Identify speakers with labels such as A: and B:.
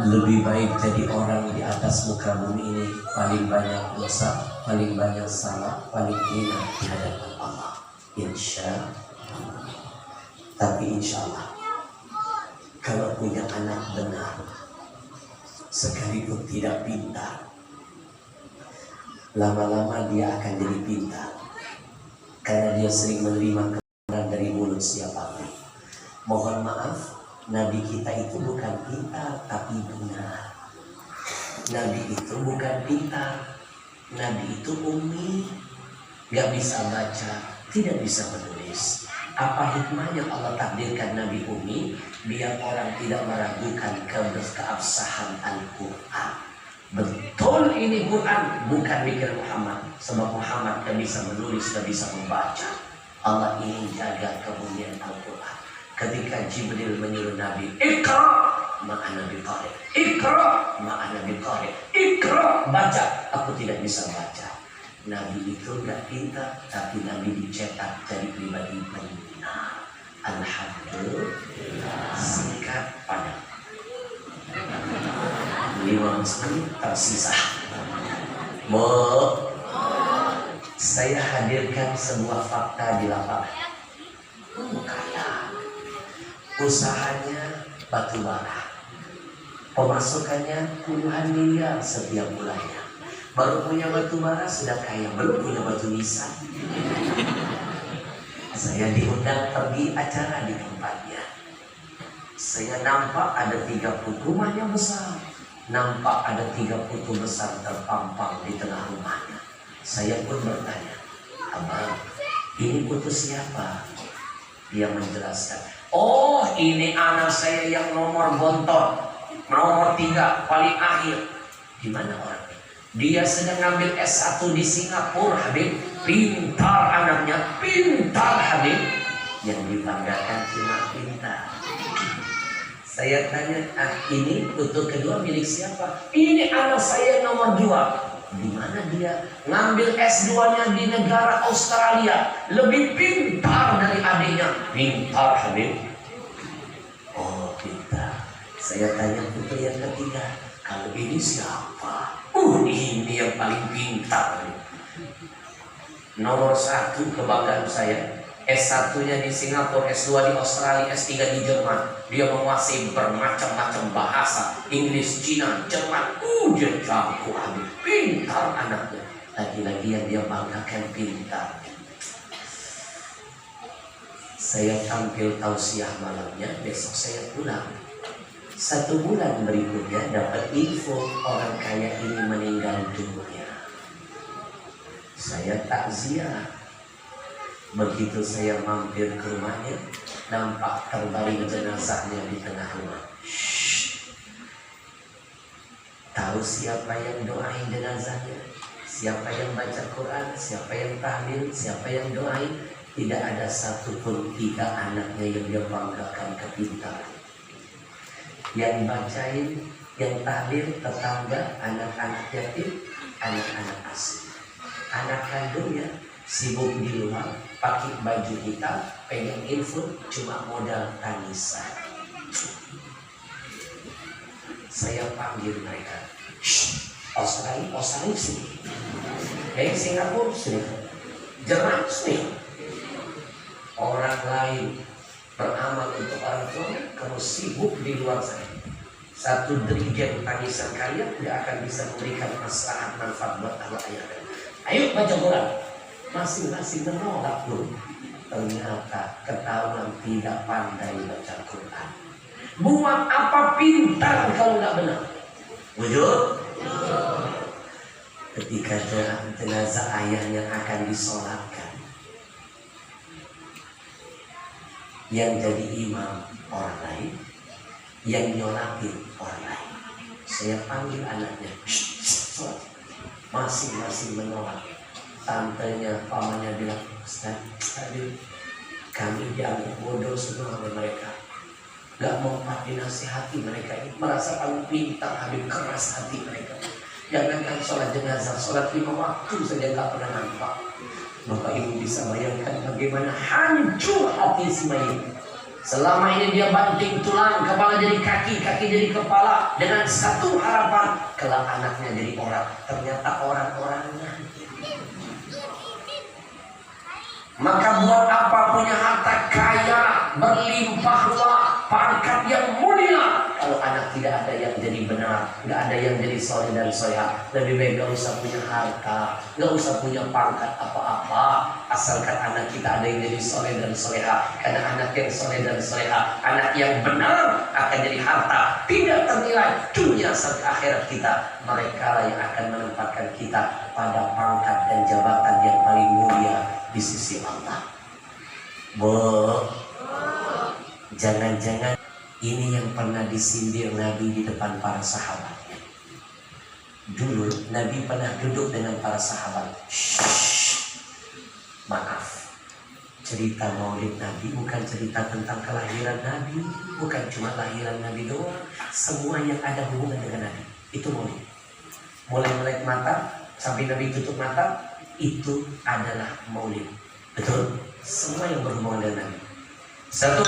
A: Lebih baik jadi orang di atas muka bumi ini paling banyak dosa, paling banyak salah, paling hina di hadapan Allah. Insya Allah. Tapi insya Allah, kalau punya anak benar, sekalipun tidak pintar, lama-lama dia akan jadi pintar, karena dia sering menerima kebenaran dari mulut siapapun. Mohon maaf, Nabi kita itu bukan pintar, tapi benar. Nabi itu bukan pintar, Nabi itu ummi, gak bisa baca, tidak bisa menulis. Apa hikmahnya Allah takdirkan Nabi ummi? Biar orang tidak meragukan keabsahan Al-Quran. Betul ini Quran, bukan mikir Muhammad. Sebab Muhammad gak bisa menulis, gak bisa membaca. Allah ingin jaga kemuliaan Al-Quran. Ketika Jibril menyuruh Nabi, Iqra ma'ana biqari, Iqra ma'ana biqari, Iqra, baca. Aku tidak bisa baca. Nabi itu gak pintar, tapi Nabi dicetak jadi pribadi benar. Alhamdulillah. Singkat padat, 5 menit tersisa. Saya hadirkan sebuah fakta di lapangan. Kaya usahanya batu bara, pemasukannya puluhan miliar setiap bulannya. Baru punya batu bara sudah kaya, belum punya batu nisan. Saya diundang pergi acara di tempatnya. Saya nampak ada 3 putu, rumahnya besar. Nampak ada 3 putu besar terpampang di tengah rumahnya. Saya pun bertanya, Abang, ini putu siapa? Dia menjelaskan, oh ini anak saya yang nomor bontot, nomor 3 paling akhir. Di mana orangnya? Dia sedang ngambil S1 di Singapura, Habib. Pintar anaknya, pintar Habib. Yang dibanggakan cuma pintar. Saya tanya, ini putu kedua milik siapa? Ini anak saya nomor 2. Di mana dia? Ngambil S2-nya di negara Australia. Lebih pintar dari adiknya. Pintar Habib. Oh pintar. Saya tanya putu yang ketiga, kalau ini siapa? Ini yang paling pintar. Nomor 1 kebanggaan saya. S1-nya di Singapura, S2 di Australia, S3 di Jerman. Dia menguasai bermacam-macam bahasa, Inggris, Cina, Jerman. Dia jago Habib. Pintar anaknya. Lagi-lagi yang dia banggakan pintar. Saya tampil tausiah malamnya, besok saya pulang. 1 bulan berikutnya dapat info orang kaya ini meninggal dunia. Saya takziah. Begitu saya mampir ke rumahnya, nampak terbaring jenazahnya di tengah rumah. Tahu siapa yang doain jenazahnya? Siapa yang baca Quran? Siapa yang tahlil? Siapa yang doain? Tidak ada satupun 3 anaknya yang dia banggakan kepintaran. Yang bacain, yang tahlil, tetangga, anak-anak yatim, anak-anak asing. Anak kandungnya sibuk di luar, pakai baju hitam, pengen info, cuma modal tangisan. Saya panggil mereka. Australia sini. Singapura sini. Jerman sini. Orang lain beramal untuk orang tuanya, kamu sibuk di luar sana. 1 dirjen tangisan kalian tidak akan bisa memberikan maslahat manfaat buat Allah ayat. Ayo baca Quran. Masing-masing menolak loh. Ternyata ketahuan tidak pandai baca Quran. Buat apa pintar kalau nggak benar? Wujud. Ketika jenazah ayahnya akan disolatkan, yang jadi imam orang lain, yang nyolatin orang lain. Saya panggil anaknya, masing-masing menolak. Tantenya, pamannya bilang, Ustaz, kami dianggap bodoh semua oleh mereka. Gak mau dinasihati mereka ini. Merasa paling pintar, Habib, keras hati mereka. Jangankan sholat jenazah, sholat 5 waktu saja gak pernah nampak. Bapak Ibu bisa bayangkan bagaimana hancur hati Ismail. Selama ini dia banting tulang, kepala jadi kaki, kaki jadi kepala, dengan satu harapan, kelak anaknya jadi orang. Ternyata orang-orangnya. Maka buat apa punya harta kaya, berlimpah ruah, pangkat yang mulia, kalau anak tidak ada yang jadi benar, nggak ada yang jadi soleh dan soleha. Lebih baik nggak usah punya harta, nggak usah punya pangkat apa-apa, asalkan anak kita ada yang jadi soleh dan soleha. Karena anak yang soleh dan soleha, anak yang benar akan jadi harta tidak ternilai dunia sampai akhirat kita. Mereka lah yang akan menempatkan kita pada pangkat dan jabatan yang paling mulia di sisi Allah. Jangan-jangan ini yang pernah disindir Nabi di depan para sahabatnya. Dulu Nabi pernah duduk dengan para sahabat. Maaf, cerita maulid Nabi bukan cerita tentang kelahiran Nabi, bukan cuma lahiran Nabi doang. Semua yang ada hubungan dengan Nabi itu maulid. Mulai melek mata sampai Nabi tutup mata, itu adalah maulid. Betul? Semua yang berhubungan dengan Nabi. Satu